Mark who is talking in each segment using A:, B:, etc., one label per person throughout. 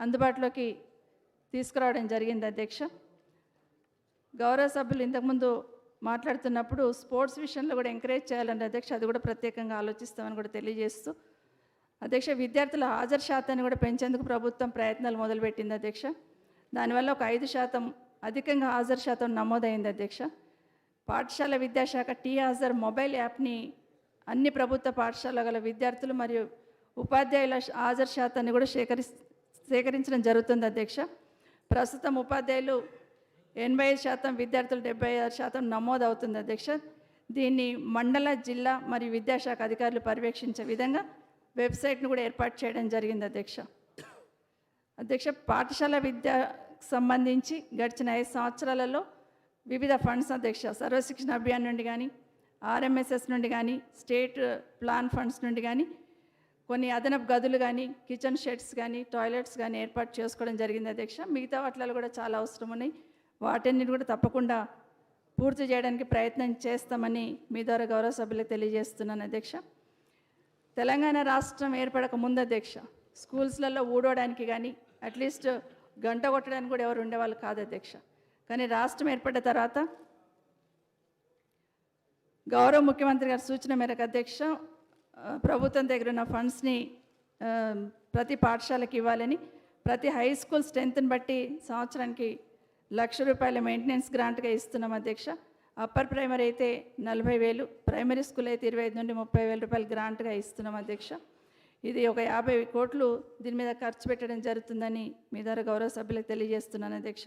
A: అందుబాటులోకి తీసుకురావడం జరిగింది అధ్యక్ష. గౌరవ సభ్యులు ఇంతకుముందు మాట్లాడుతున్నప్పుడు స్పోర్ట్స్ విషయంలో కూడా ఎంకరేజ్ చేయాలంటే అధ్యక్ష, అది కూడా ప్రత్యేకంగా ఆలోచిస్తామని కూడా తెలియజేస్తూ అధ్యక్ష, విద్యార్థుల హాజరు శాతాన్ని కూడా పెంచేందుకు ప్రభుత్వం ప్రయత్నాలు మొదలుపెట్టింది అధ్యక్ష. దానివల్ల ఒక 5% అధికంగా హాజరు శాతం నమోదైంది అధ్యక్ష. పాఠశాల విద్యాశాఖ టీ హాజర్ మొబైల్ యాప్ని అన్ని ప్రభుత్వ పాఠశాల గల విద్యార్థులు మరియు ఉపాధ్యాయుల హాజరు శాతాన్ని కూడా సేకరించడం జరుగుతుంది అధ్యక్ష. ప్రస్తుతం ఉపాధ్యాయులు 85%, విద్యార్థులు 76% నమోదు అవుతుంది అధ్యక్ష. దీన్ని మండల, జిల్లా మరియు విద్యాశాఖ అధికారులు పర్యవేక్షించే విధంగా వెబ్సైట్ను కూడా ఏర్పాటు చేయడం జరిగింది అధ్యక్ష. అధ్యక్ష, పాఠశాల విద్యకు సంబంధించి గడిచిన 5 సంవత్సరాలలో వివిధ ఫండ్స్ అధ్యక్ష, సర్వశిక్షణ అభియాన్ నుండి కానీ, ఆర్ఎంఎస్ఎస్ నుండి కానీ, స్టేట్ ప్లాన్ ఫండ్స్ నుండి కానీ కొన్ని అదనపు గదులు కానీ, కిచెన్ షెడ్స్ కానీ, టాయిలెట్స్ కానీ ఏర్పాటు చేసుకోవడం జరిగింది అధ్యక్ష. మిగతా వాటిలో కూడా చాలా అవసరం ఉన్నాయి. వాటన్నిటి కూడా తప్పకుండా పూర్తి చేయడానికి ప్రయత్నం చేస్తామని మీ ద్వారా గౌరవ సభ్యులకు తెలియజేస్తున్నాను అధ్యక్ష. తెలంగాణ రాష్ట్రం ఏర్పడక ముందు అధ్యక్ష, స్కూల్స్లలో ఊడవడానికి కానీ అట్లీస్ట్ గంట కొట్టడానికి కూడా ఎవరు ఉండేవాళ్ళు కాదు అధ్యక్ష. కానీ రాష్ట్రం ఏర్పడ్డ తర్వాత గౌరవ ముఖ్యమంత్రి గారి సూచన మేరకు అధ్యక్ష, ప్రభుత్వం దగ్గర ఉన్న ఫండ్స్ని ప్రతి పాఠశాలకు ఇవ్వాలని, ప్రతి హై స్కూల్ స్ట్రెంత్ని బట్టి సంవత్సరానికి ₹1,00,000 మెయింటెనెన్స్ గ్రాంట్గా ఇస్తున్నాం అధ్యక్ష. అప్పర్ ప్రైమరీ అయితే 40,000, ప్రైమరీ స్కూల్ అయితే 25,000 నుండి ₹30,000 గ్రాంట్గా ఇస్తున్నాం అధ్యక్ష. ఇది ఒక 50 కోట్లు దీని మీద ఖర్చు పెట్టడం జరుగుతుందని మీ ద్వారా గౌరవ సభ్యులకు తెలియజేస్తున్నాను అధ్యక్ష.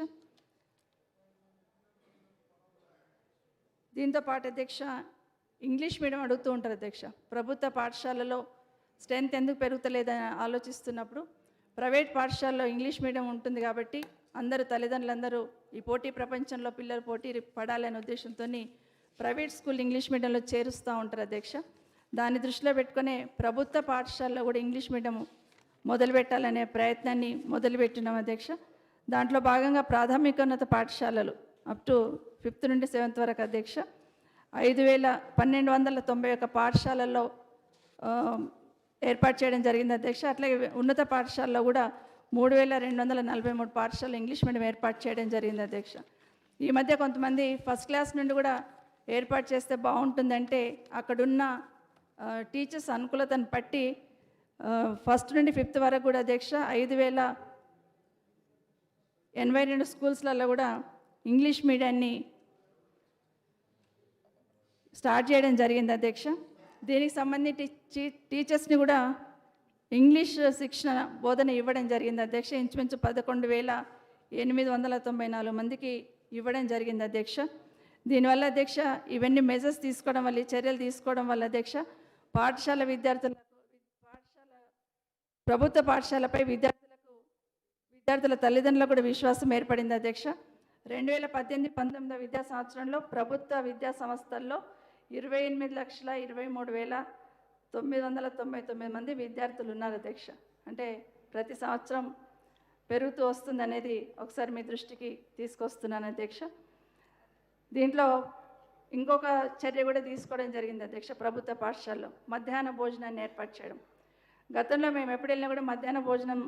A: దీంతో పాటు అధ్యక్ష, ఇంగ్లీష్ మీడియం అడుగుతూ ఉంటారు అధ్యక్ష. ప్రభుత్వ పాఠశాలలో స్ట్రెంత్ ఎందుకు పెరుగుతలేదని ఆలోచిస్తున్నప్పుడు ప్రైవేట్ పాఠశాలలో ఇంగ్లీష్ మీడియం ఉంటుంది కాబట్టి అందరూ తల్లిదండ్రులందరూ ఈ పోటీ ప్రపంచంలో పిల్లలు పోటీ పడాలనే ఉద్దేశంతో ప్రైవేట్ స్కూల్ ఇంగ్లీష్ మీడియంలో చేరుస్తూ ఉంటారు అధ్యక్ష. దాన్ని దృష్టిలో పెట్టుకునే ప్రభుత్వ పాఠశాలలో కూడా ఇంగ్లీష్ మీడియం మొదలుపెట్టాలనే ప్రయత్నాన్ని మొదలుపెట్టినాం అధ్యక్ష. దాంట్లో భాగంగా ప్రాథమికోన్నత పాఠశాలలు అప్ టు 5th నుండి 7th వరకు అధ్యక్ష 5,1291 పాఠశాలల్లో ఏర్పాటు చేయడం జరిగింది అధ్యక్ష. అట్లాగే ఉన్నత పాఠశాలలో కూడా 3,243 పాఠశాలలు ఇంగ్లీష్ మీడియం ఏర్పాటు చేయడం జరిగింది అధ్యక్ష. ఈ మధ్య కొంతమంది ఫస్ట్ క్లాస్ నుండి కూడా ఏర్పాటు చేస్తే బాగుంటుందంటే అక్కడున్న టీచర్స్ అనుకూలతను బట్టి 1st నుండి 5th వరకు కూడా అధ్యక్ష 5,082 స్కూల్స్లలో కూడా ఇంగ్లీష్ మీడియాన్ని స్టార్ట్ చేయడం జరిగింది అధ్యక్ష. దీనికి సంబంధించి టీచర్స్ని కూడా ఇంగ్లీష్ శిక్షణ బోధన ఇవ్వడం జరిగింది అధ్యక్ష. ఇంచుమించు 11,894 మందికి ఇవ్వడం జరిగింది అధ్యక్ష. దీనివల్ల అధ్యక్ష ఇవన్నీ మెజర్స్ తీసుకోవడం వల్ల, చర్యలు తీసుకోవడం వల్ల అధ్యక్ష ప్రభుత్వ పాఠశాలపై విద్యార్థుల తల్లిదండ్రులకు కూడా విశ్వాసం ఏర్పడింది అధ్యక్ష. 2018-19 విద్యా సంవత్సరంలో ప్రభుత్వ విద్యా సంస్థల్లో 28,23,999 మంది విద్యార్థులు ఉన్నారు అధ్యక్ష. అంటే ప్రతి సంవత్సరం పెరుగుతూ వస్తుంది అనేది ఒకసారి మీ దృష్టికి తీసుకొస్తున్నాను అధ్యక్ష. దీంట్లో ఇంకొక చర్య కూడా తీసుకోవడం జరిగింది అధ్యక్ష. ప్రభుత్వ పాఠశాలలో మధ్యాహ్న భోజనాన్ని ఏర్పాటు చేయడం. గతంలో మేము ఎప్పుడు వెళ్ళినా కూడా మధ్యాహ్న భోజనం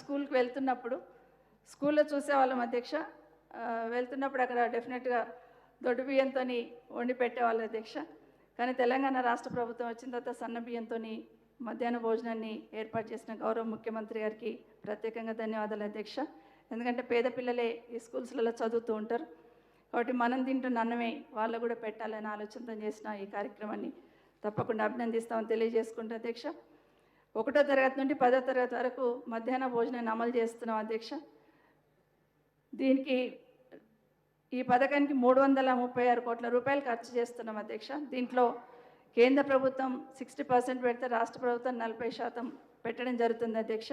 A: స్కూల్కి వెళ్తున్నప్పుడు స్కూల్లో చూసేవాళ్ళం అధ్యక్ష. వెళ్తున్నప్పుడు అక్కడ డెఫినెట్గా దొడ్డు బియ్యంతో వండి పెట్టేవాళ్ళు అధ్యక్ష. కానీ తెలంగాణ రాష్ట్ర ప్రభుత్వం వచ్చిన తర్వాత సన్న బియ్యంతో మధ్యాహ్న భోజనాన్ని ఏర్పాటు చేసిన గౌరవ ముఖ్యమంత్రి గారికి ప్రత్యేకంగా ధన్యవాదాలు అధ్యక్ష. ఎందుకంటే పేద పిల్లలే ఈ స్కూల్స్లలో చదువుతూ ఉంటారు కాబట్టి మనం తింటున్న అన్నమే వాళ్ళు కూడా పెట్టాలని ఆలోచనతో చేసిన ఈ కార్యక్రమాన్ని తప్పకుండా అభినందిస్తామని తెలియజేసుకుంటూ అధ్యక్ష, 1వ తరగతి నుండి 10వ తరగతి వరకు మధ్యాహ్న భోజనాన్ని అమలు చేస్తున్నాం అధ్యక్ష. దీనికి ఈ పథకానికి 336 కోట్ల రూపాయలు ఖర్చు చేస్తున్నాం అధ్యక్ష. దీంట్లో కేంద్ర ప్రభుత్వం 60% పెడితే రాష్ట్ర ప్రభుత్వం 40% పెట్టడం జరుగుతుంది అధ్యక్ష.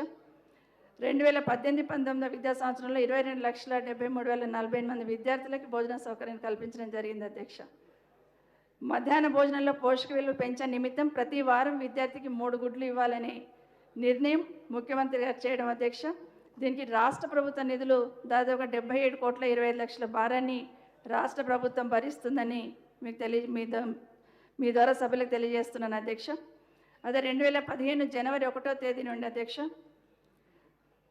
A: 2018-19 విద్యా సంవత్సరంలో 22,73,048 మంది విద్యార్థులకి భోజన సౌకర్యం కల్పించడం జరిగింది అధ్యక్ష. మధ్యాహ్న భోజనంలో పోషక విలువలు పెంచే నిమిత్తం ప్రతి వారం విద్యార్థికి 3 గుడ్లు ఇవ్వాలనే నిర్ణయం ముఖ్యమంత్రి గారు చేయడం అధ్యక్ష. దీనికి రాష్ట్ర ప్రభుత్వ నిధులు దాదాపుగా 77,25,00,000 భారాన్ని రాష్ట్ర ప్రభుత్వం భరిస్తుందని మీకు మీ ద్వారా సభ్యులకు తెలియజేస్తున్నాను అధ్యక్ష. అదే 2015 జనవరి 1వ తేదీ నుండి అధ్యక్ష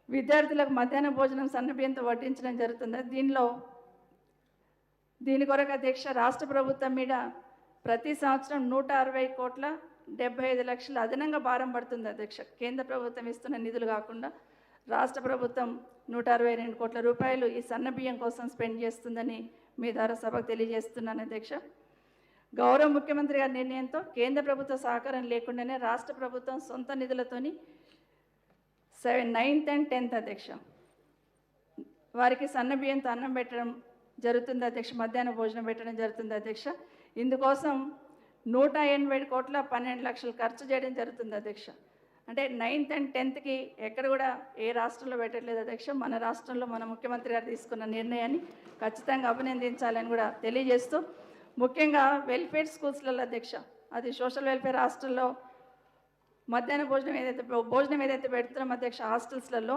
A: విద్యార్థులకు మధ్యాహ్న భోజనం సన్నబియ్యంతో వడ్డించడం జరుగుతుంది. దీని కొరకు అధ్యక్ష రాష్ట్ర ప్రభుత్వం మీద ప్రతి సంవత్సరం 160,75,00,000 అదనంగా భారం పడుతుంది అధ్యక్ష. కేంద్ర ప్రభుత్వం ఇస్తున్న నిధులు కాకుండా రాష్ట్ర ప్రభుత్వం 162 కోట్ల రూపాయలు ఈ సన్నబియ్యం కోసం స్పెండ్ చేస్తుందని మీ ద్వారా సభకు తెలియజేస్తున్నాను అధ్యక్ష. గౌరవ ముఖ్యమంత్రి గారి నిర్ణయంతో కేంద్ర ప్రభుత్వ సహకారం లేకుండానే రాష్ట్ర ప్రభుత్వం సొంత నిధులతోని 9th and 10th అధ్యక్ష వారికి సన్నబియ్యంతో అన్నం పెట్టడం జరుగుతుంది అధ్యక్ష. మధ్యాహ్న భోజనం పెట్టడం జరుగుతుంది అధ్యక్ష. ఇందుకోసం 180 కోట్ల 12 లక్షలు ఖర్చు చేయడం జరుగుతుంది అధ్యక్ష. అంటే 9th and 10thకి ఎక్కడ కూడా ఏ రాష్ట్రంలో పెట్టట్లేదు అధ్యక్ష. మన రాష్ట్రంలో మన ముఖ్యమంత్రి గారు తీసుకున్న నిర్ణయాన్ని ఖచ్చితంగా అభినందించాలని కూడా తెలియజేస్తూ, ముఖ్యంగా వెల్ఫేర్ స్కూల్స్లలో అధ్యక్ష, అది సోషల్ వెల్ఫేర్ హాస్టల్లో మధ్యాహ్న భోజనం ఏదైతే పెడుతున్నాం అధ్యక్ష హాస్టల్స్లలో,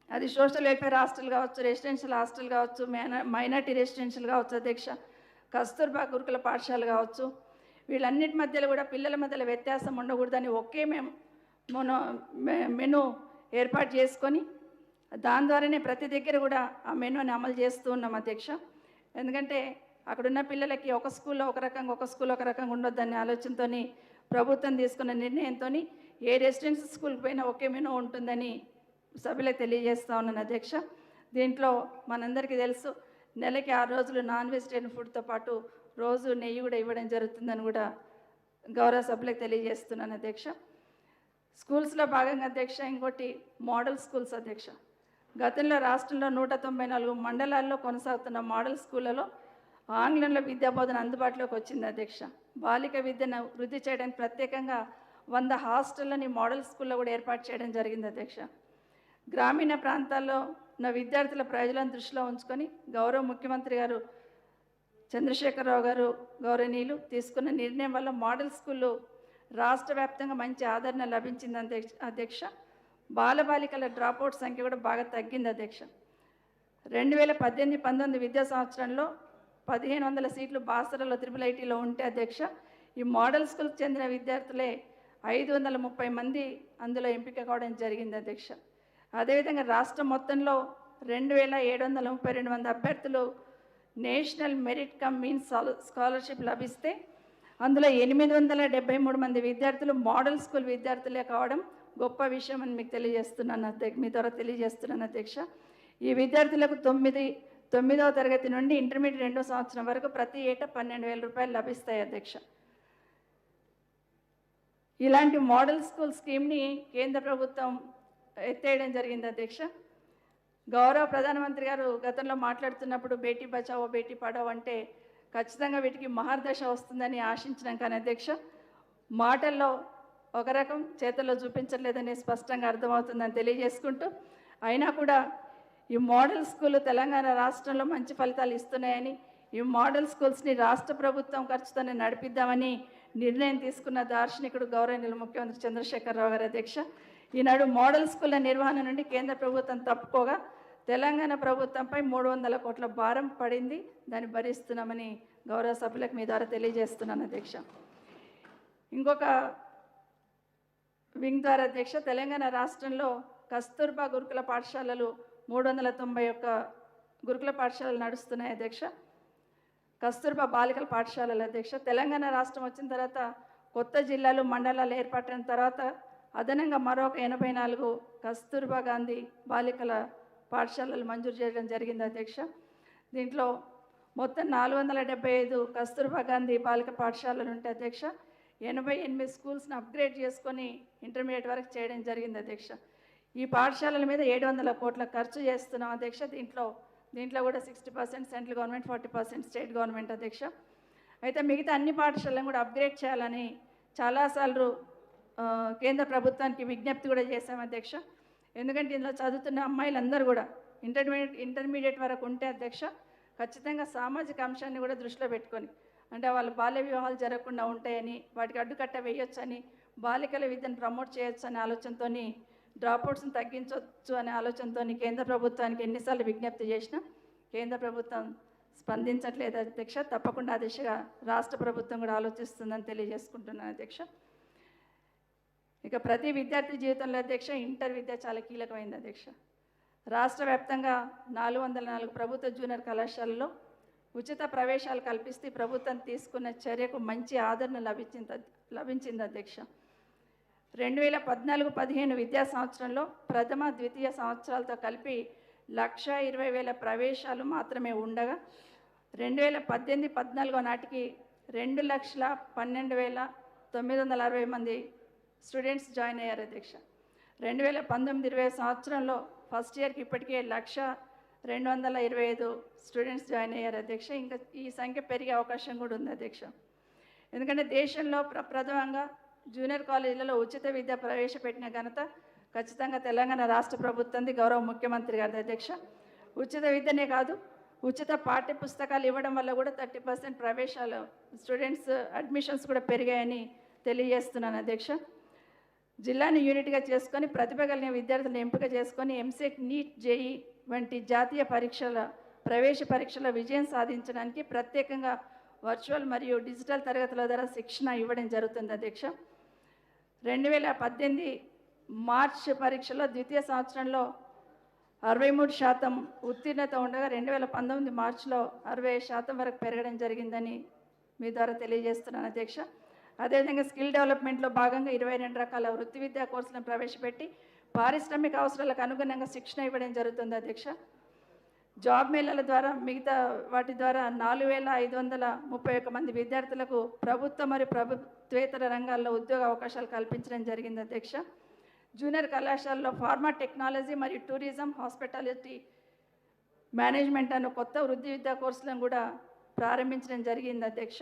A: అది సోషల్ వెల్ఫేర్ హాస్టల్ కావచ్చు, రెసిడెన్షియల్ హాస్టల్ కావచ్చు, మైనార్టీ రెసిడెన్షియల్ కావచ్చు అధ్యక్ష, కస్తూర్బా గురుకుల పాఠశాల కావచ్చు, వీళ్ళన్నిటి మధ్యలో కూడా పిల్లల మధ్యలో వ్యత్యాసం ఉండకూడదని ఒకే మెను ఏర్పాటు చేసుకొని దాని ద్వారానే ప్రతి దగ్గర కూడా ఆ మెనూని అమలు చేస్తూ ఉన్నాం అధ్యక్ష. ఎందుకంటే అక్కడున్న పిల్లలకి ఒక స్కూల్లో ఒక రకంగా ఒక స్కూల్లో ఒక రకంగా ఉండొద్దనే ఆలోచనతో ప్రభుత్వం తీసుకున్న నిర్ణయంతో ఏ రెసిడెన్షియల్ స్కూల్కి పోయినా ఒకే మెనూ ఉంటుందని సభ్యులకు తెలియజేస్తూ ఉన్నాను అధ్యక్ష. దీంట్లో మనందరికీ తెలుసు, నెలకి 6 రోజులు నాన్ వెజిటేరియన్ ఫుడ్తో పాటు రోజు నెయ్యి కూడా ఇవ్వడం జరుగుతుందని కూడా గౌరవ సభ్యులకు తెలియజేస్తున్నాను అధ్యక్ష. స్కూల్స్లో భాగంగా అధ్యక్ష ఇంకోటి మోడల్ స్కూల్స్ అధ్యక్ష. గతంలో రాష్ట్రంలో 194 మండలాల్లో కొనసాగుతున్న మోడల్ స్కూళ్ళలో ఆంగ్లంలో విద్యాబోధన అందుబాటులోకి వచ్చింది అధ్యక్ష. బాలిక విద్యను వృద్ధి చేయడానికి ప్రత్యేకంగా 100 హాస్టళ్ళని మోడల్ స్కూల్లో కూడా ఏర్పాటు చేయడం జరిగింది అధ్యక్ష. గ్రామీణ ప్రాంతాల్లో ఉన్న విద్యార్థుల ప్రయోజనాలను దృష్టిలో ఉంచుకొని గౌరవ ముఖ్యమంత్రి గారు చంద్రశేఖరరావు గారు గౌరవనీయులు తీసుకున్న నిర్ణయం వల్ల మోడల్ స్కూళ్ళు రాష్ట్ర వ్యాప్తంగా మంచి ఆదరణ లభించింది అధ్యక్ష. బాలబాలికల డ్రాప్అవుట్ సంఖ్య కూడా బాగా తగ్గింది అధ్యక్ష. 2018-19 విద్యా సంవత్సరంలో 1500 సీట్లు బాసరలో IIITలో ఉంటే అధ్యక్ష, ఈ మోడల్ స్కూల్కి చెందిన విద్యార్థులే 530 మంది అందులో ఎంపిక కావడం జరిగింది అధ్యక్ష. అదేవిధంగా రాష్ట్రం మొత్తంలో 2732 మంది అభ్యర్థులు national merit come means scholarship లభిస్తే అందులో 873 మంది విద్యార్థులు మోడల్ స్కూల్ విద్యార్థులే కావడం గొప్ప విషయం అని మీకు తెలియజేస్తున్నాను మీ ద్వారా తెలియజేస్తున్నాను అధ్యక్ష. ఈ విద్యార్థులకు 9వ తరగతి నుండి ఇంటర్మీడియట్ 2వ సంవత్సరం వరకు ప్రతి ఏటా 12,000 రూపాయలు లభిస్తాయి అధ్యక్ష. ఇలాంటి మోడల్ స్కూల్ స్కీమ్ని కేంద్ర ప్రభుత్వం ఎత్తేయడం జరిగింది అధ్యక్ష. గౌరవ ప్రధానమంత్రి గారు గతంలో మాట్లాడుతున్నప్పుడు బేటీ బచావో బేటీ పడావో అంటే ఖచ్చితంగా వీటికి మహర్దశ వస్తుందని ఆశించినాం, కానీ అధ్యక్ష మాటల్లో ఒక రకం చేతల్లో చూపించట్లేదని స్పష్టంగా అర్థమవుతుందని తెలియజేసుకుంటూ, అయినా కూడా ఈ మోడల్ స్కూల్ తెలంగాణ రాష్ట్రంలో మంచి ఫలితాలు ఇస్తున్నాయని, ఈ మోడల్ స్కూల్స్ని రాష్ట్ర ప్రభుత్వం ఖర్చుతోనే నడిపిద్దామని నిర్ణయం తీసుకున్న దార్శనికుడు గౌరవనీయులు ముఖ్యమంత్రి చంద్రశేఖరరావు గారు అధ్యక్ష. ఈనాడు మోడల్ స్కూళ్ళ నిర్వహణ నుండి కేంద్ర ప్రభుత్వం తప్పుకోగా తెలంగాణ ప్రభుత్వంపై 300 కోట్ల భారం పడింది, దాన్ని భరిస్తున్నామని గౌరవ సభ్యులకు మీ ద్వారా తెలియజేస్తున్నాను అధ్యక్ష. ఇంకొక వింగ్ ద్వారా అధ్యక్ష, తెలంగాణ రాష్ట్రంలో కస్తూర్బా గురుకుల పాఠశాలలు 391 గురుకుల పాఠశాలలు నడుస్తున్నాయి అధ్యక్ష. కస్తూర్బా బాలికల పాఠశాలలు అధ్యక్ష. తెలంగాణ రాష్ట్రం వచ్చిన తర్వాత కొత్త జిల్లాలు మండలాలు ఏర్పడిన తర్వాత అదనంగా మరొక 84 కస్తూర్బా గాంధీ బాలికల పాఠశాలలు మంజూరు చేయడం జరిగింది అధ్యక్ష. దీంట్లో మొత్తం 475 కస్తూర్బా గాంధీ బాలిక పాఠశాలలు ఉంటాయి అధ్యక్ష. 88 స్కూల్స్ని అప్గ్రేడ్ చేసుకొని ఇంటర్మీడియట్ వరకు చేయడం జరిగింది అధ్యక్ష. ఈ పాఠశాలల మీద 700 కోట్ల ఖర్చు చేస్తున్నాం అధ్యక్ష. దీంట్లో కూడా 60% సెంట్రల్ గవర్నమెంట్, 40% స్టేట్ గవర్నమెంట్ అధ్యక్ష. అయితే మిగతా అన్ని పాఠశాలను కూడా అప్గ్రేడ్ చేయాలని చాలాసార్లు కేంద్ర ప్రభుత్వానికి విజ్ఞప్తి కూడా చేశాం అధ్యక్ష. ఎందుకంటే ఇందులో చదువుతున్న అమ్మాయిలందరూ కూడా ఇంటర్మీడియట్ వరకు ఉంటే అధ్యక్ష, ఖచ్చితంగా సామాజిక అంశాన్ని కూడా దృష్టిలో పెట్టుకొని, అంటే వాళ్ళ బాల్య వివాహాలు జరగకుండా ఉంటాయని, వాటికి అడ్డుకట్ట వేయొచ్చని, బాలికల విద్యను ప్రమోట్ చేయొచ్చు అనే ఆలోచనతో, డ్రాప్అవుట్స్ని తగ్గించవచ్చు అనే ఆలోచనతో కేంద్ర ప్రభుత్వానికి ఎన్నిసార్లు విజ్ఞప్తి చేసినా కేంద్ర ప్రభుత్వం స్పందించట్లేదు అధ్యక్ష. తప్పకుండా ఆ దిశగా రాష్ట్ర ప్రభుత్వం కూడా ఆలోచిస్తుందని తెలియజేసుకుంటున్నాను అధ్యక్ష. ఇక ప్రతి విద్యార్థి జీవితంలో అధ్యక్ష ఇంటర్ విద్య చాలా కీలకమైంది అధ్యక్ష. రాష్ట్ర వ్యాప్తంగా 404 ప్రభుత్వ జూనియర్ కళాశాలలో ఉచిత ప్రవేశాలు కల్పిస్తూ ప్రభుత్వం తీసుకున్న చర్యకు మంచి ఆదరణ లభించింది అధ్యక్ష. 2014-15 విద్యా సంవత్సరంలో ప్రథమ ద్వితీయ సంవత్సరాలతో కలిపి 1,20,000 ప్రవేశాలు మాత్రమే ఉండగా 2018-14 నాటికి 2,12,960 మంది స్టూడెంట్స్ జాయిన్ అయ్యారు అధ్యక్ష. 2019-20 సంవత్సరంలో ఫస్ట్ ఇయర్కి ఇప్పటికే 1,225 స్టూడెంట్స్ జాయిన్ అయ్యారు అధ్యక్ష. ఇంకా ఈ సంఖ్య పెరిగే అవకాశం కూడా ఉంది అధ్యక్ష. ఎందుకంటే దేశంలో ప్రప్రథమంగా జూనియర్ కాలేజీలలో ఉచిత విద్య ప్రవేశపెట్టిన ఘనత ఖచ్చితంగా తెలంగాణ రాష్ట్ర ప్రభుత్వంది, గౌరవ ముఖ్యమంత్రి గారి అధ్యక్ష. ఉచిత విద్యనే కాదు, ఉచిత పాఠ్య పుస్తకాలు ఇవ్వడం వల్ల కూడా 30% ప్రవేశాలు స్టూడెంట్స్ అడ్మిషన్స్ కూడా పెరిగాయని తెలియజేస్తున్నాను అధ్యక్ష. జిల్లాని యూనిట్గా చేసుకొని ప్రతిభ కలిగిన విద్యార్థులను ఎంపిక చేసుకొని ఎంసెట్, నీట్, జేఈ వంటి జాతీయ ప్రవేశ పరీక్షల విజయం సాధించడానికి ప్రత్యేకంగా వర్చువల్ మరియు డిజిటల్ తరగతుల ద్వారా శిక్షణ ఇవ్వడం జరుగుతుంది అధ్యక్ష. 2018 మార్చ్ పరీక్షలో ద్వితీయ సంవత్సరంలో 63% ఉత్తీర్ణత ఉండగా 2019 మార్చిలో 60% వరకు పెరగడం జరిగిందని మీ ద్వారా తెలియజేస్తున్నాను అధ్యక్ష. అదేవిధంగా స్కిల్ డెవలప్మెంట్లో భాగంగా 22 రకాల వృత్తి విద్యా కోర్సులను ప్రవేశపెట్టి పారిశ్రామిక అవసరాలకు అనుగుణంగా శిక్షణ ఇవ్వడం జరుగుతుంది అధ్యక్ష. జాబ్ మేళాల ద్వారా మిగతా వాటి ద్వారా 4,531 మంది విద్యార్థులకు ప్రభుత్వ మరియు ప్రభుత్వేతర రంగాల్లో ఉద్యోగ అవకాశాలు కల్పించడం జరిగింది అధ్యక్ష. జూనియర్ కళాశాలలో ఫార్మా టెక్నాలజీ మరియు టూరిజం, హాస్పిటాలిటీ మేనేజ్మెంట్ అనే కొత్త వృత్తి విద్యా కోర్సులను కూడా ప్రారంభించడం జరిగింది అధ్యక్ష.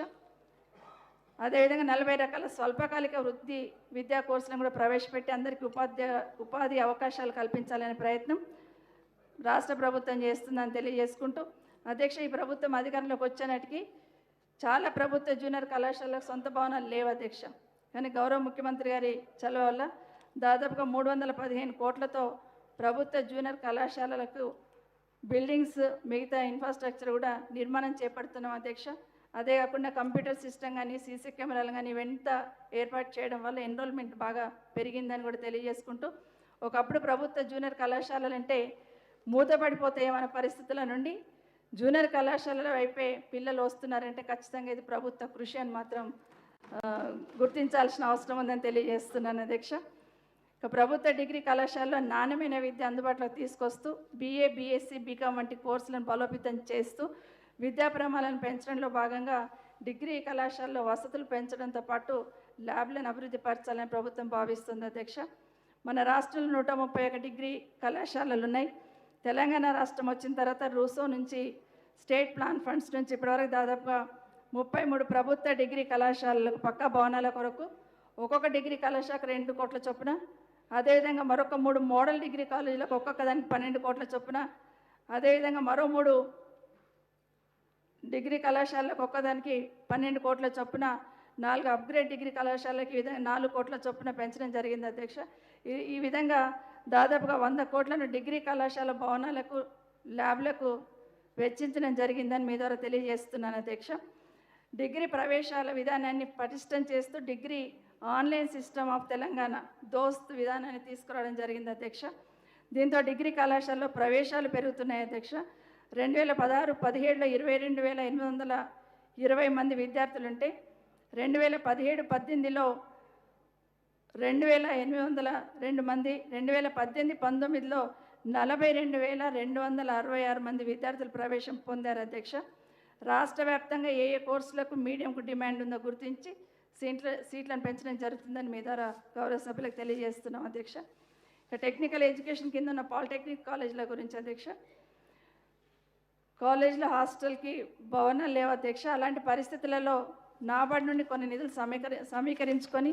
A: అదేవిధంగా 40 రకాల స్వల్పకాలిక వృత్తి విద్యా కోర్సులను కూడా ప్రవేశపెట్టి అందరికీ ఉపాధి అవకాశాలు కల్పించాలనే ప్రయత్నం రాష్ట్ర ప్రభుత్వం చేస్తుందని తెలియజేసుకుంటూ అధ్యక్ష, ఈ ప్రభుత్వం అధికారంలోకి వచ్చేనాటికి చాలా ప్రభుత్వ జూనియర్ కళాశాలకు సొంత భవనాలు లేవు అధ్యక్ష. కానీ గౌరవ ముఖ్యమంత్రి గారి చొరవ వల్ల దాదాపుగా 315 కోట్లతో ప్రభుత్వ జూనియర్ కళాశాలలకు బిల్డింగ్స్, మిగతా ఇన్ఫ్రాస్ట్రక్చర్ కూడా నిర్మాణం చేపడుతున్నాం అధ్యక్ష. అదే కాకుండా కంప్యూటర్ సిస్టమ్ కానీ, సీసీ కెమెరాలు కానీ వెంట ఏర్పాటు చేయడం వల్ల ఎన్రోల్మెంట్ బాగా పెరిగిందని కూడా తెలియజేసుకుంటూ ఒకప్పుడు ప్రభుత్వ జూనియర్ కళాశాలలు అంటే మూతపడిపోతాయేమన్న పరిస్థితుల నుండి జూనియర్ కళాశాలల వైపే పిల్లలు వస్తున్నారంటే ఖచ్చితంగా ఇది ప్రభుత్వ కృషి అని మాత్రం గుర్తించాల్సిన అవసరం ఉందని తెలియజేస్తున్నాను అధ్యక్ష. ఇక ప్రభుత్వ డిగ్రీ కళాశాలలో నాణ్యమైన విద్య అందుబాటులోకి తీసుకొస్తూ BA, BSc, BCom వంటి కోర్సులను బలోపేతం చేస్తూ విద్యా ప్రమాణాలను పెంచడంలో భాగంగా డిగ్రీ కళాశాలలో వసతులు పెంచడంతో పాటు ల్యాబ్లను అభివృద్ధి పరచాలని ప్రభుత్వం భావిస్తుంది అధ్యక్ష. మన రాష్ట్రంలో 131 డిగ్రీ కళాశాలలు ఉన్నాయి. తెలంగాణ రాష్ట్రం వచ్చిన తర్వాత రూసో నుంచి, స్టేట్ ప్లాన్ ఫండ్స్ నుంచి ఇప్పటివరకు దాదాపుగా 33 ప్రభుత్వ డిగ్రీ కళాశాలలకు పక్కా భవనాల కొరకు ఒక్కొక్క డిగ్రీ కళాశాలకు 2 కోట్ల చొప్పున, అదేవిధంగా మరొక 3 మోడల్ డిగ్రీ కాలేజీలకు ఒక్కొక్క దానికి 12 కోట్ల చొప్పున, అదేవిధంగా మరో 3 డిగ్రీ కళాశాలకు ఒక్కదానికి 12 కోట్ల చొప్పున, 4 అప్గ్రేడ్ డిగ్రీ కళాశాలకి 4 కోట్ల చొప్పున పెంచడం జరిగింది అధ్యక్ష. ఈ విధంగా దాదాపుగా 100 కోట్లను డిగ్రీ కళాశాల భవనాలకు, ల్యాబ్లకు వెచ్చించడం జరిగిందని మీ ద్వారా తెలియజేస్తున్నాను అధ్యక్ష. డిగ్రీ ప్రవేశాల విధానాన్ని పటిష్టం చేస్తూ degree online system of Telangana దోస్త్ విధానాన్ని తీసుకురావడం జరిగింది అధ్యక్ష. దీంతో డిగ్రీ కళాశాలలో ప్రవేశాలు పెరుగుతున్నాయి అధ్యక్ష. 2016-17లో 22,820 మంది విద్యార్థులుంటే 2017-18లో 2,802 మంది, 2018-19లో 42,266 మంది విద్యార్థులు ప్రవేశం పొందారు అధ్యక్ష. రాష్ట్ర వ్యాప్తంగా ఏ కోర్సులకు మీడియంకు డిమాండ్ ఉందో గుర్తించి సీట్లను పెంచడం జరుగుతుందని మీ ద్వారా గౌరవ సభ్యులకు తెలియజేస్తున్నాం అధ్యక్ష. ఇక టెక్నికల్ ఎడ్యుకేషన్ కింద ఉన్న పాలిటెక్నిక్ కాలేజీల గురించి అధ్యక్ష, కాలేజీలో హాస్టల్కి భవనాలు లేవు అధ్యక్ష. అలాంటి పరిస్థితులలో నాబార్డు నుండి కొన్ని నిధులు సమీకరించుకొని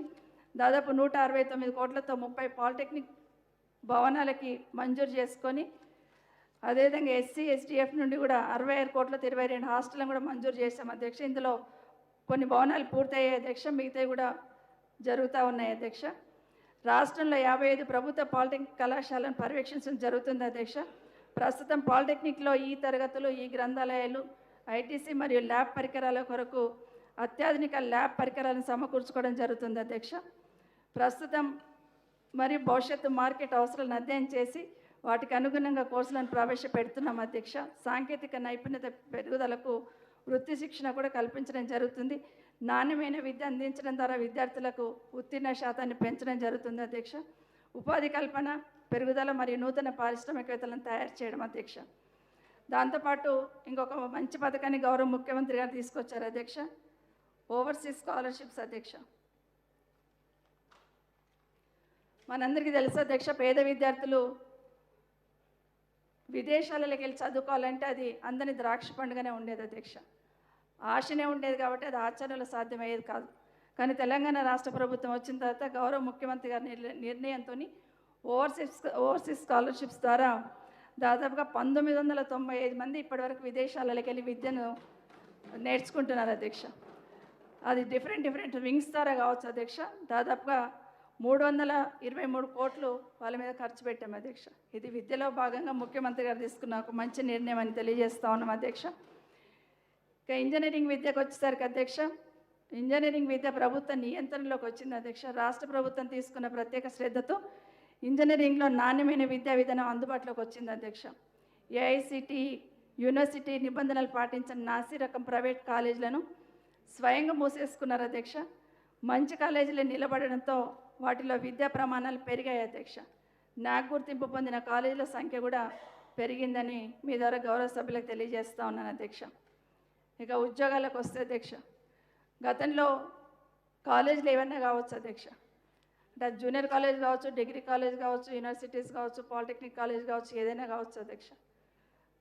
A: దాదాపు 169 కోట్లతో 30 పాలిటెక్నిక్ భవనాలకి మంజూరు చేసుకొని, అదేవిధంగా SC, SDF నుండి కూడా 65 కోట్లతో 22 హాస్టళ్లను కూడా మంజూరు చేశాం అధ్యక్ష. ఇందులో కొన్ని భవనాలు పూర్తయ్యాయి అధ్యక్ష, మిగతాయి కూడా జరుగుతూ ఉన్నాయి అధ్యక్ష. రాష్ట్రంలో 55 ప్రభుత్వ పాలిటెక్నిక్ కళాశాలను పర్యవేక్షించడం జరుగుతుంది అధ్యక్ష. ప్రస్తుతం పాలిటెక్నిక్లో ఈ తరగతులు, ఈ గ్రంథాలయాలు, ITC మరియు ల్యాబ్ పరికరాల కొరకు అత్యాధునిక ల్యాబ్ పరికరాలను సమకూర్చుకోవడం జరుగుతుంది అధ్యక్ష. ప్రస్తుతం మరియు భవిష్యత్తు మార్కెట్ అవసరాలను అధ్యయనం చేసి వాటికి అనుగుణంగా కోర్సులను ప్రవేశపెడుతున్నాం అధ్యక్ష. సాంకేతిక నైపుణ్యత పెరుగుదలకు వృత్తి శిక్షణ కూడా కల్పించడం జరుగుతుంది. నాణ్యమైన విద్య అందించడం ద్వారా విద్యార్థులకు ఉత్తీర్ణ శాతాన్ని పెంచడం జరుగుతుంది అధ్యక్ష. ఉపాధి కల్పన పెరుగుదల మరియు నూతన పారిశ్రామికవేత్తలను తయారు చేయడం అధ్యక్ష. దాంతోపాటు ఇంకొక మంచి పథకాన్ని గౌరవ ముఖ్యమంత్రి గారు తీసుకొచ్చారు అధ్యక్ష, ఓవర్సీస్ స్కాలర్షిప్స్ అధ్యక్ష. మనందరికీ తెలుసు అధ్యక్ష, పేద విద్యార్థులు విదేశాలలోకి వెళ్ళి చదువుకోవాలంటే అది అందరినీ ద్రాక్ష పండుగనే ఉండేది అధ్యక్ష. ఆశనే ఉండేది కాబట్టి అది ఆచరణలో సాధ్యమయ్యేది కాదు. కానీ తెలంగాణ రాష్ట్ర ప్రభుత్వం వచ్చిన తర్వాత గౌరవ ముఖ్యమంత్రి గారి నిర్ణయంతో ఓవర్సీస్ స్కాలర్షిప్స్ ద్వారా దాదాపుగా 1995 మంది ఇప్పటివరకు విదేశాలలోకి వెళ్ళి విద్యను నేర్చుకుంటున్నారు అధ్యక్ష. అది డిఫరెంట్ వింగ్స్ ద్వారా కావచ్చు అధ్యక్ష. దాదాపుగా 323 కోట్లు వాళ్ళ మీద ఖర్చు పెట్టాం అధ్యక్ష. ఇది విద్యలో భాగంగా ముఖ్యమంత్రి గారు తీసుకున్న ఒక మంచి నిర్ణయం అని తెలియజేస్తా ఉన్నాం అధ్యక్ష. ఇక ఇంజనీరింగ్ విద్యకు వచ్చేసరికి అధ్యక్ష, ఇంజనీరింగ్ విద్య ప్రభుత్వ నియంత్రణలోకి వచ్చింది అధ్యక్ష. రాష్ట్ర ప్రభుత్వం తీసుకున్న ప్రత్యేక శ్రద్ధతో ఇంజనీరింగ్లో నాణ్యమైన విద్యా విధానం అందుబాటులోకి వచ్చింది అధ్యక్ష. ఏఐసిటి యూనివర్సిటీ నిబంధనలు పాటించిన నాసి రకం ప్రైవేట్ కాలేజీలను స్వయంగా మూసేసుకున్నారు అధ్యక్ష. మంచి కాలేజీలు నిలబడడంతో వాటిలో విద్యా ప్రమాణాలు పెరిగాయి అధ్యక్ష. నాకు గుర్తింపు పొందిన కాలేజీల సంఖ్య కూడా పెరిగిందని మీ ద్వారా గౌరవ సభ్యులకు తెలియజేస్తూ ఉన్నాను అధ్యక్ష. ఇక ఉద్యోగాలకు వస్తే అధ్యక్ష, గతంలో కాలేజీలు ఏమన్నా కావచ్చు అధ్యక్ష, అంటే జూనియర్ కాలేజ్ కావచ్చు, డిగ్రీ కాలేజ్ కావచ్చు, యూనివర్సిటీస్ కావచ్చు, పాలిటెక్నిక్ కాలేజ్ కావచ్చు, ఏదైనా కావచ్చు అధ్యక్ష.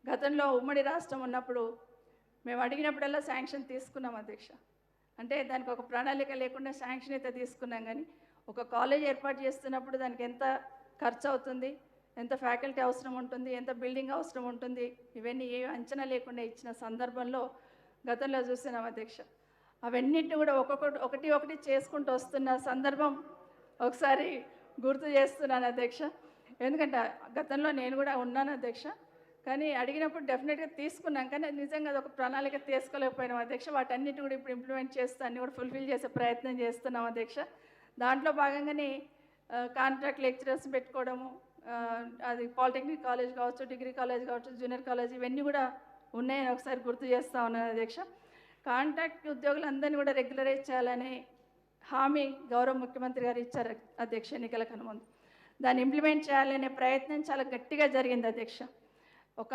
A: గతంలో ఉమ్మడి రాష్ట్రం ఉన్నప్పుడు మేము అడిగినప్పుడల్లా శాంక్షన్ తీసుకున్నాం అధ్యక్ష. అంటే దానికి ఒక ప్రణాళిక లేకుండా శాంక్షన్ అయితే తీసుకున్నాం, కానీ ఒక కాలేజ్ ఏర్పాటు చేస్తున్నప్పుడు దానికి ఎంత ఖర్చు అవుతుంది, ఎంత ఫ్యాకల్టీ అవసరం ఉంటుంది, ఎంత బిల్డింగ్ అవసరం ఉంటుంది, ఇవన్నీ ఏ అంచనా లేకుండా ఇచ్చిన సందర్భంలో గతంలో చూస్తున్నాం అధ్యక్ష. అవన్నిటిని కూడా ఒకటి చేసుకుంటూ వస్తున్న సందర్భం ఒకసారి గుర్తు చేస్తున్నాను అధ్యక్ష. ఎందుకంటే గతంలో నేను కూడా ఉన్నాను అధ్యక్ష. కానీ అడిగినప్పుడు డెఫినెట్గా తీసుకున్నాం, కానీ నిజంగా అది ఒక ప్రణాళిక తీసుకోలేకపోయినాం అధ్యక్ష. వాటన్నిటి కూడా ఇప్పుడు ఇంప్లిమెంట్ చేస్తూ అన్నీ కూడా ఫుల్ఫిల్ చేసే ప్రయత్నం చేస్తున్నాం అధ్యక్ష. దాంట్లో భాగంగానే కాంట్రాక్ట్ లెక్చరర్స్ పెట్టుకోవడము, అది పాలిటెక్నిక్ కాలేజ్ కావచ్చు, డిగ్రీ కాలేజ్ కావచ్చు, జూనియర్ కాలేజ్, ఇవన్నీ కూడా ఉన్నాయని ఒకసారి గుర్తు చేస్తూ ఉన్నాను అధ్యక్ష. కాంట్రాక్ట్ ఉద్యోగులందరినీ కూడా రెగ్యులరైజ్ చేయాలని హామీ గౌరవ ముఖ్యమంత్రి గారు ఇచ్చారు అధ్యక్ష ఎన్నికల కనుముందు. దాన్ని ఇంప్లిమెంట్ చేయాలనే ప్రయత్నం చాలా గట్టిగా జరిగింది అధ్యక్ష. ఒక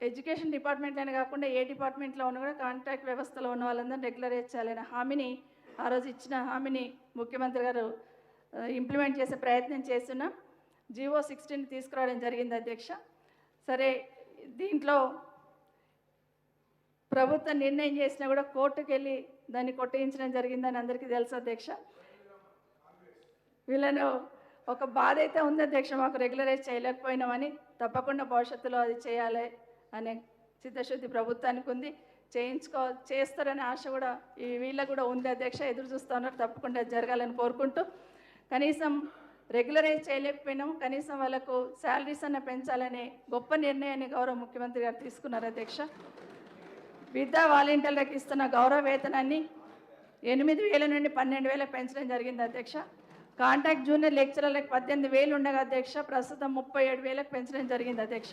A: ఎడ్యుకేషన్ డిపార్ట్మెంట్లోనే కాకుండా ఏ డిపార్ట్మెంట్లో ఉన్నా కూడా కాంట్రాక్ట్ వ్యవస్థలో ఉన్న వాళ్ళందరినీ రెగ్యులరైజ్ చేయాలనే హామీని, ఆ రోజు ఇచ్చిన హామీని ముఖ్యమంత్రి గారు ఇంప్లిమెంట్ చేసే ప్రయత్నం చేస్తున్న జీవో 16 తీసుకురావడం జరిగింది అధ్యక్ష. సరే, దీంట్లో ప్రభుత్వం నిర్ణయం చేసినా కూడా కోర్టుకు వెళ్ళి దాన్ని కొట్టయించడం జరిగిందని అందరికీ తెలుసు అధ్యక్ష. వీళ్ళను ఒక బాధ అయితే ఉంది అధ్యక్ష, మాకు రెగ్యులరైజ్ చేయలేకపోయినామని. తప్పకుండా భవిష్యత్తులో అది చేయాలి అనే చిత్తశుద్ధి ప్రభుత్వానికి ఉంది. చేస్తారనే ఆశ కూడా వీళ్ళకు కూడా ఉంది అధ్యక్ష. ఎదురు చూస్తూ ఉన్నారు, తప్పకుండా జరగాలని కోరుకుంటూ. కనీసం రెగ్యులరైజ్ చేయలేకపోయినాము, కనీసం వాళ్ళకు శాలరీస్ అన్న పెంచాలనే గొప్ప నిర్ణయాన్ని గౌరవ ముఖ్యమంత్రి గారు తీసుకున్నారు అధ్యక్ష. విద్యా వాలంటీర్లకు ఇస్తున్న గౌరవ వేతనాన్ని 8,000 నుండి 12,000 పెంచడం జరిగింది అధ్యక్ష. కాంట్రాక్ట్ జూనియర్ లెక్చరర్లకు 18,000 ఉండగా అధ్యక్ష ప్రస్తుతం 37,000 పెంచడం జరిగింది అధ్యక్ష.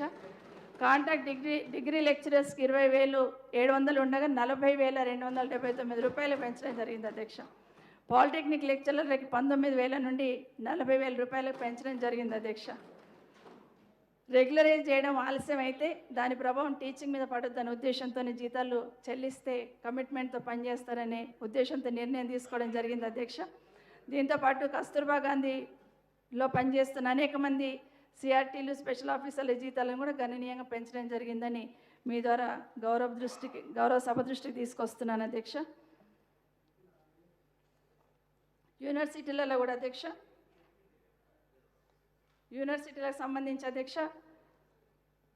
A: కాంట్రాక్ట్ డిగ్రీ లెక్చరర్స్కి 20,700 ఉండగా 40,279 రూపాయలు పెంచడం జరిగింది అధ్యక్ష. పాలిటెక్నిక్ లెక్చరర్లకి 19,000 నుండి 40,000 రూపాయలకు పెంచడం జరిగింది అధ్యక్ష. రెగ్యులరైజ్ చేయడం ఆలస్యం అయితే దాని ప్రభావం టీచింగ్ మీద పడుతుందనే ఉద్దేశంతో జీతాలు చెల్లిస్తే కమిట్మెంట్తో పనిచేస్తారనే ఉద్దేశంతో నిర్ణయం తీసుకోవడం జరిగింది అధ్యక్ష. దీంతోపాటు కస్తూర్బా గాంధీలో పనిచేస్తున్న అనేక మంది సిఆర్టీలు, స్పెషల్ ఆఫీసర్ల జీతాలను కూడా గణనీయంగా పెంచడం జరిగిందని మీ ద్వారా గౌరవ సభ దృష్టికి తీసుకొస్తున్నాను అధ్యక్ష. యూనివర్సిటీలలో కూడా అధ్యక్ష, యూనివర్సిటీలకు సంబంధించి అధ్యక్ష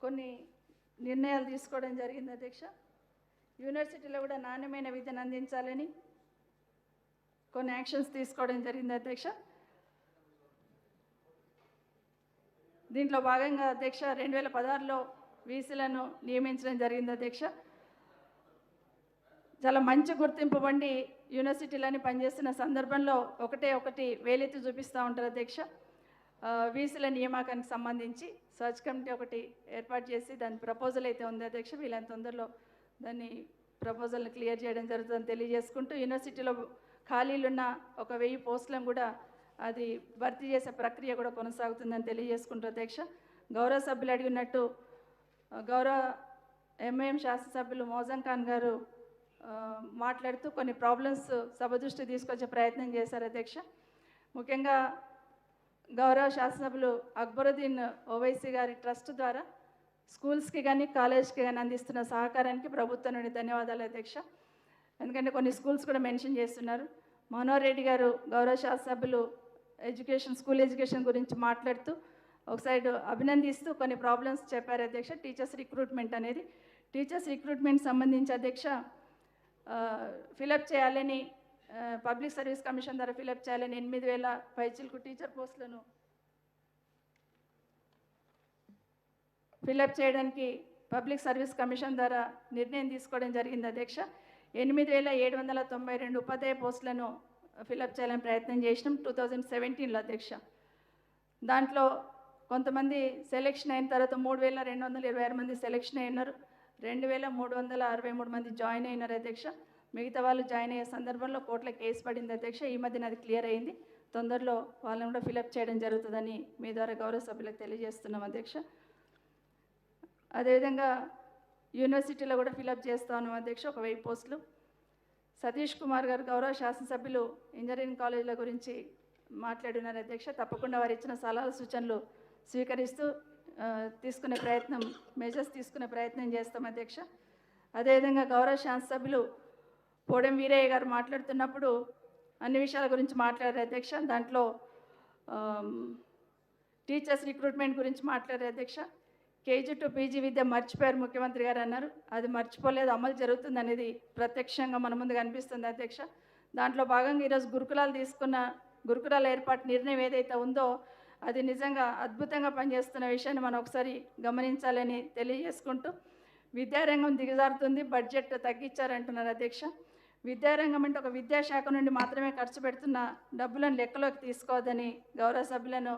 A: కొన్ని నిర్ణయాలు తీసుకోవడం జరిగింది అధ్యక్ష. యూనివర్సిటీలో కూడా నాణ్యమైన విద్యను అందించాలని కొన్ని యాక్షన్స్ తీసుకోవడం జరిగింది అధ్యక్ష. దీంట్లో భాగంగా అధ్యక్ష 2016లో వీసీలను నియమించడం జరిగింది అధ్యక్ష. చాలా మంచి గుర్తింపు పొంది యూనివర్సిటీలని పనిచేస్తున్న సందర్భంలో ఒకటి వేలెత్తి చూపిస్తూ ఉంటారు అధ్యక్ష. వీసీల నియామకానికి సంబంధించి సర్చ్ కమిటీ ఒకటి ఏర్పాటు చేసి దాని ప్రపోజల్ అయితే ఉంది అధ్యక్ష. వీళ్ళని తొందరలో దాన్ని ప్రపోజల్ని క్లియర్ చేయడం జరుగుతుందని తెలియజేసుకుంటూ, యూనివర్సిటీలో ఖాళీలున్న 1000 పోస్టులను కూడా అది భర్తీ చేసే ప్రక్రియ కూడా కొనసాగుతుందని తెలియజేసుకుంటూ అధ్యక్ష, గౌరవ సభ్యులు అడిగినట్టు గౌరవ ఎంఐఎం శాసనసభ్యులు మోజం ఖాన్ గారు మాట్లాడుతూ కొన్ని ప్రాబ్లమ్స్ సభ దృష్టి తీసుకొచ్చే ప్రయత్నం చేశారు అధ్యక్ష. ముఖ్యంగా గౌరవ శాసనసభ్యులు అక్బరుద్దీన్ ఓవైసీ గారి ట్రస్ట్ ద్వారా స్కూల్స్కి కానీ కాలేజ్కి కానీ అందిస్తున్న సహకారానికి ప్రభుత్వం నుండి ధన్యవాదాలు అధ్యక్ష. ఎందుకంటే కొన్ని స్కూల్స్ కూడా మెన్షన్ చేస్తున్నారు. మనోహర్ రెడ్డి గారు గౌరవ శాసనసభ్యులు స్కూల్ ఎడ్యుకేషన్ గురించి మాట్లాడుతూ ఒక సైడ్ అభినందిస్తూ కొన్ని ప్రాబ్లమ్స్ చెప్పారు అధ్యక్ష. టీచర్స్ రిక్రూట్మెంట్ అనేది, టీచర్స్ రిక్రూట్మెంట్ సంబంధించి అధ్యక్ష ఫిలప్ చేయాలని పబ్లిక్ సర్వీస్ కమిషన్ ద్వారా ఫిలప్ చేయాలని 8000 పైచిలకు టీచర్ పోస్టులను ఫిలప్ చేయడానికి పబ్లిక్ సర్వీస్ కమిషన్ ద్వారా నిర్ణయం తీసుకోవడం జరిగింది అధ్యక్ష. 8792 ఉపాధ్యాయ పోస్టులను ఫిలప్ చేయాలని ప్రయత్నం చేసినాం 2017లో అధ్యక్ష. దాంట్లో కొంతమంది సెలెక్షన్ అయిన తర్వాత 3226 మంది సెలెక్షన్ అయినారు, 2363 మంది జాయిన్ అయినారు అధ్యక్ష. మిగతా వాళ్ళు జాయిన్ అయ్యే సందర్భంలో కోర్టులో కేసు పడింది అధ్యక్ష. ఈ మధ్యన అది క్లియర్ అయింది. తొందరలో వాళ్ళని కూడా ఫిలప్ చేయడం జరుగుతుందని మీ ద్వారా గౌరవ సభ్యులకు తెలియజేస్తున్నాం అధ్యక్ష. అదేవిధంగా యూనివర్సిటీలో కూడా ఫిలప్ చేస్తా ఉన్నాం అధ్యక్ష 1000 పోస్టులు. సతీష్ కుమార్ గారు గౌరవ శాసనసభ్యులు ఇంజనీరింగ్ కాలేజీల గురించి మాట్లాడినారు అధ్యక్ష. తప్పకుండా వారు ఇచ్చిన సలహాలు సూచనలు స్వీకరిస్తూ మెజర్స్ తీసుకునే ప్రయత్నం చేస్తాం అధ్యక్ష. అదేవిధంగా గౌరవ శాసనసభ్యులు పోడెం వీరయ్య గారు మాట్లాడుతున్నప్పుడు అన్ని విషయాల గురించి మాట్లాడారు అధ్యక్ష. దాంట్లో టీచర్స్ రిక్రూట్మెంట్ గురించి మాట్లాడారు అధ్యక్ష. కేజీ టు పీజీ విద్య మర్చిపోయారు ముఖ్యమంత్రి గారు అన్నారు. అది మర్చిపోలేదు, అమలు జరుగుతుంది అనేది ప్రత్యక్షంగా మన ముందు కనిపిస్తుంది అధ్యక్ష. దాంట్లో భాగంగా ఈరోజు గురుకులాల ఏర్పాటు నిర్ణయం ఏదైతే ఉందో అది నిజంగా అద్భుతంగా పనిచేస్తున్న విషయాన్ని మనం ఒకసారి గమనించాలని తెలియజేసుకుంటూ, విద్యారంగం దిగజారుతుంది, బడ్జెట్ తగ్గించారంటున్నారు అధ్యక్ష. విద్యారంగం అంటే ఒక విద్యాశాఖ నుండి మాత్రమే ఖర్చు పెడుతున్న డబ్బులను లెక్కలోకి తీసుకోవద్దని గౌరవ సభ్యులను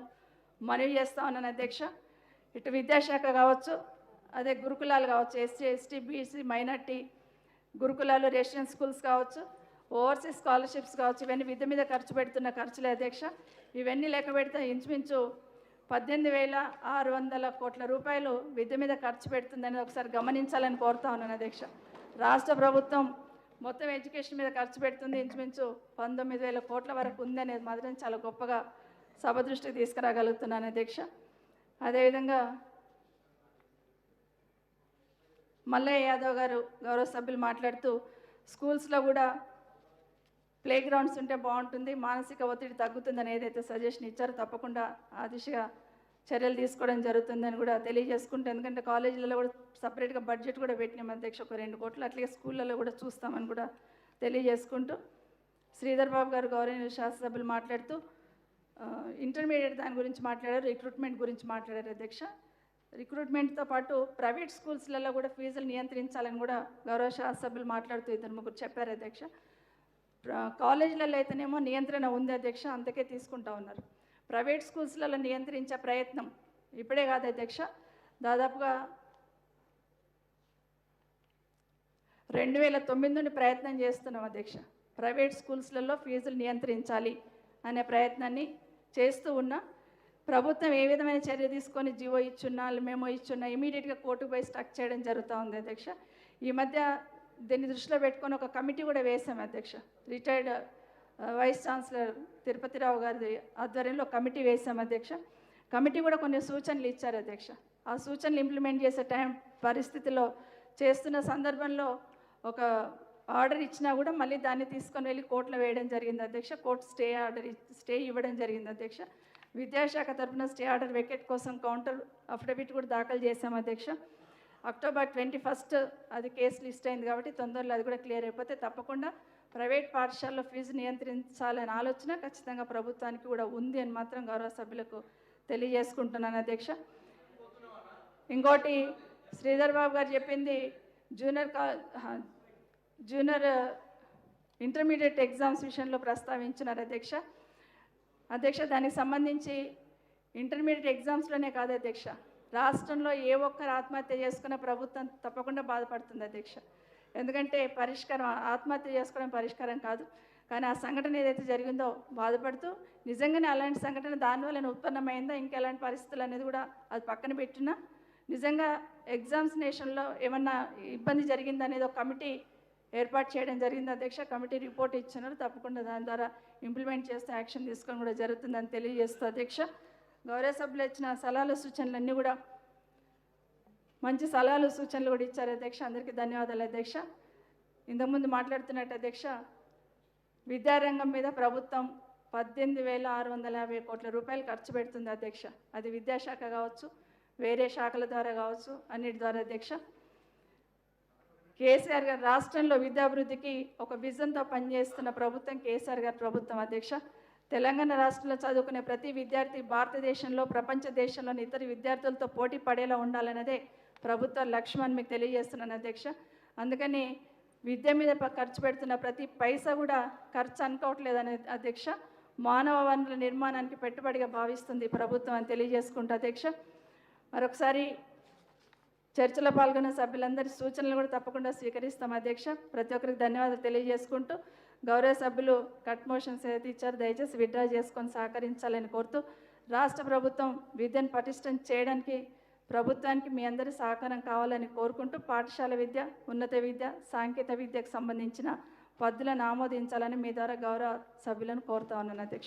A: మనవి చేస్తా ఉన్నాను అధ్యక్ష. ఇటు విద్యాశాఖ కావచ్చు, అదే గురుకులాలు కావచ్చు, ఎస్సీ ఎస్టీ బీసీ మైనార్టీ గురుకులాలు, రెసిడెన్స్ స్కూల్స్ కావచ్చు, ఓవర్సీస్ స్కాలర్షిప్స్ కావచ్చు, ఇవన్నీ విద్య మీద ఖర్చు పెడుతున్న ఖర్చులే అధ్యక్ష. ఇవన్నీ లెక్క పెడితే ఇంచుమించు 18,600 కోట్ల రూపాయలు విద్య మీద ఖర్చు పెడుతుందని ఒకసారి గమనించాలని కోరుతా ఉన్నాను అధ్యక్ష. రాష్ట్ర ప్రభుత్వం మొత్తం ఎడ్యుకేషన్ మీద ఖర్చు పెడుతుంది ఇంచుమించు 19,000 కోట్ల వరకు ఉందనేది మాత్రం చాలా గొప్పగా సభ దృష్టికి తీసుకురాగలుగుతున్నాను అధ్యక్ష. అదేవిధంగా మల్లయ్య యాదవ్ గారు గౌరవ సభ్యులు మాట్లాడుతూ స్కూల్స్లో కూడా ప్లే గ్రౌండ్స్ ఉంటే బాగుంటుంది, మానసిక ఒత్తిడి తగ్గుతుందని ఏదైతే సజెషన్ ఇచ్చారో తప్పకుండా ఆ దిశగా చర్యలు తీసుకోవడం జరుగుతుందని కూడా తెలియజేసుకుంటే, ఎందుకంటే కాలేజీలలో కూడా సపరేట్గా బడ్జెట్ కూడా పెట్టినాం అధ్యక్ష 2 కోట్లు, అట్లాగే స్కూళ్ళలో కూడా చూస్తామని కూడా తెలియజేసుకుంటూ, శ్రీధర్ బాబు గారు గౌరవనీయ శాసనసభ్యులు మాట్లాడుతూ ఇంటర్మీడియట్ దాని గురించి మాట్లాడారు, రిక్రూట్మెంట్ గురించి మాట్లాడారు అధ్యక్ష. రిక్రూట్మెంట్తో పాటు ప్రైవేట్ స్కూల్స్లలో కూడా ఫీజులు నియంత్రించాలని కూడా గౌరవ శాసనసభ్యులు మాట్లాడుతూ 2-3 చెప్పారు అధ్యక్ష. కాలేజీలలో అయితేనేమో నియంత్రణ ఉంది అధ్యక్ష, అందుకే తీసుకుంటా ఉన్నారు. ప్రైవేట్ స్కూల్స్లలో నియంత్రించే ప్రయత్నం ఇప్పుడే కాదు అధ్యక్ష, దాదాపుగా 2009 నుండి ప్రయత్నం చేస్తున్నాం అధ్యక్ష. ప్రైవేట్ స్కూల్స్లలో ఫీజులు నియంత్రించాలి అనే ప్రయత్నాన్ని చేస్తూ ఉన్నా, ప్రభుత్వం ఏ విధమైన చర్య తీసుకొని జీవో ఇచ్చున్నా మేమో ఇచ్చున్నా ఇమీడియట్గా కోర్టుకు పోయి స్టక్ చేయడం జరుగుతూ ఉంది అధ్యక్ష. ఈ మధ్య దీన్ని దృష్టిలో పెట్టుకొని ఒక కమిటీ కూడా వేసాం అధ్యక్ష. రిటైర్డ్ వైస్ ఛాన్సలర్ తిరుపతిరావు గారి ఆధ్వర్యంలో కమిటీ వేసాం అధ్యక్ష. కమిటీ కూడా కొన్ని సూచనలు ఇచ్చారు అధ్యక్ష. ఆ సూచనలు ఇంప్లిమెంట్ చేసే పరిస్థితిలో చేస్తున్న సందర్భంలో ఒక ఆర్డర్ ఇచ్చినా కూడా మళ్ళీ దాన్ని తీసుకొని వెళ్ళి కోర్టులో వేయడం జరిగింది అధ్యక్ష. కోర్టు స్టే ఇవ్వడం జరిగింది అధ్యక్ష. విద్యాశాఖ తరఫున స్టే ఆర్డర్ వెకెట్ కోసం కౌంటర్ అఫిడవిట్ కూడా దాఖలు చేశాం అధ్యక్ష. అక్టోబర్ 21 అది కేసు లిస్ట్ అయింది కాబట్టి తొందరలో అది కూడా క్లియర్ అయిపోతే తప్పకుండా ప్రైవేట్ పాఠశాలలో ఫీజు నియంత్రించాలనే ఆలోచన ఖచ్చితంగా ప్రభుత్వానికి కూడా ఉంది అని మాత్రం గౌరవ సభ్యులకు తెలియజేసుకుంటున్నాను అధ్యక్ష. ఇంకోటి శ్రీధర్ బాబు గారు చెప్పింది జూనియర్ ఇంటర్మీడియట్ ఎగ్జామ్స్ విషయంలో ప్రస్తావించినారు అధ్యక్ష. దానికి సంబంధించి ఇంటర్మీడియట్ ఎగ్జామ్స్లోనే కాదు అధ్యక్ష, రాష్ట్రంలో ఏ ఒక్కరు ఆత్మహత్య చేసుకున్న ప్రభుత్వం తప్పకుండా బాధపడుతుంది అధ్యక్ష. ఎందుకంటే పరిష్కారం, ఆత్మహత్య చేసుకోవడం పరిష్కారం కాదు. కానీ ఆ సంఘటన ఏదైతే జరిగిందో బాధపడుతూ, నిజంగానే అలాంటి సంఘటన దానివల్ల ఉత్పన్నమైందా, ఇంకెలాంటి పరిస్థితులు అనేది కూడా అది పక్కన పెట్టినా, నిజంగా ఎగ్జామినేషన్లో ఏమన్నా ఇబ్బంది జరిగిందనేది ఒక కమిటీ ఏర్పాటు చేయడం జరిగింది అధ్యక్ష. కమిటీ రిపోర్ట్ ఇచ్చినారు, తప్పకుండా దాని ద్వారా ఇంప్లిమెంట్ చేస్తే యాక్షన్ తీసుకోవడం కూడా జరుగుతుందని తెలియజేస్తూ అధ్యక్ష, గౌరవ సభ్యులు ఇచ్చిన సలహాలు సూచనలన్నీ కూడా మంచి సలహాలు సూచనలు కూడా ఇచ్చారు అధ్యక్ష. అందరికీ ధన్యవాదాలు అధ్యక్ష. ఇంతకుముందు మాట్లాడుతున్నట్టు అధ్యక్ష, విద్యారంగం మీద ప్రభుత్వం 18,650 కోట్ల రూపాయలు ఖర్చు పెడుతుంది అధ్యక్ష. అది విద్యాశాఖ కావచ్చు, వేరే శాఖల ద్వారా కావచ్చు, అన్నిటి ద్వారా అధ్యక్ష. కేసీఆర్ గారు రాష్ట్రంలో విద్యాభివృద్ధికి ఒక విజన్తో పనిచేస్తున్న ప్రభుత్వం కేసీఆర్ గారి ప్రభుత్వం అధ్యక్ష. తెలంగాణ రాష్ట్రంలో చదువుకునే ప్రతి విద్యార్థి భారతదేశంలో, ప్రపంచ దేశంలోని ఇతర విద్యార్థులతో పోటీ పడేలా ఉండాలన్నదే ప్రభుత్వ లక్ష్యం అని మీకు తెలియజేస్తున్నాను అధ్యక్ష. అందుకని విద్య మీద ఖర్చు పెడుతున్న ప్రతి పైసా కూడా ఖర్చు అనుకోవట్లేదని అధ్యక్ష, మానవ వనరుల నిర్మాణానికి పెట్టుబడిగా భావిస్తుంది ప్రభుత్వం అని తెలియజేసుకుంటూ అధ్యక్ష, మరొకసారి చర్చలో పాల్గొన్న సభ్యులందరి సూచనలు కూడా తప్పకుండా స్వీకరిస్తాం అధ్యక్ష. ప్రతి ఒక్కరికి ధన్యవాదాలు తెలియజేసుకుంటూ, గౌరవ సభ్యులు కట్ మోషన్స్ ఏదైతే ఇచ్చారో దయచేసి విత్డ్రా చేసుకొని సహకరించాలని కోరుతూ, రాష్ట్ర ప్రభుత్వం విద్యను పటిష్టం చేయడానికి ప్రభుత్వానికి మీ అందరి సహకారం కావాలని కోరుకుంటూ, పాఠశాల విద్య, ఉన్నత విద్య, సాంకేతిక విద్యకు సంబంధించిన పద్ధతులను ఆమోదించాలని మీ ద్వారా గౌరవ సభ్యులను కోరుతా ఉన్నాను అధ్యక్ష.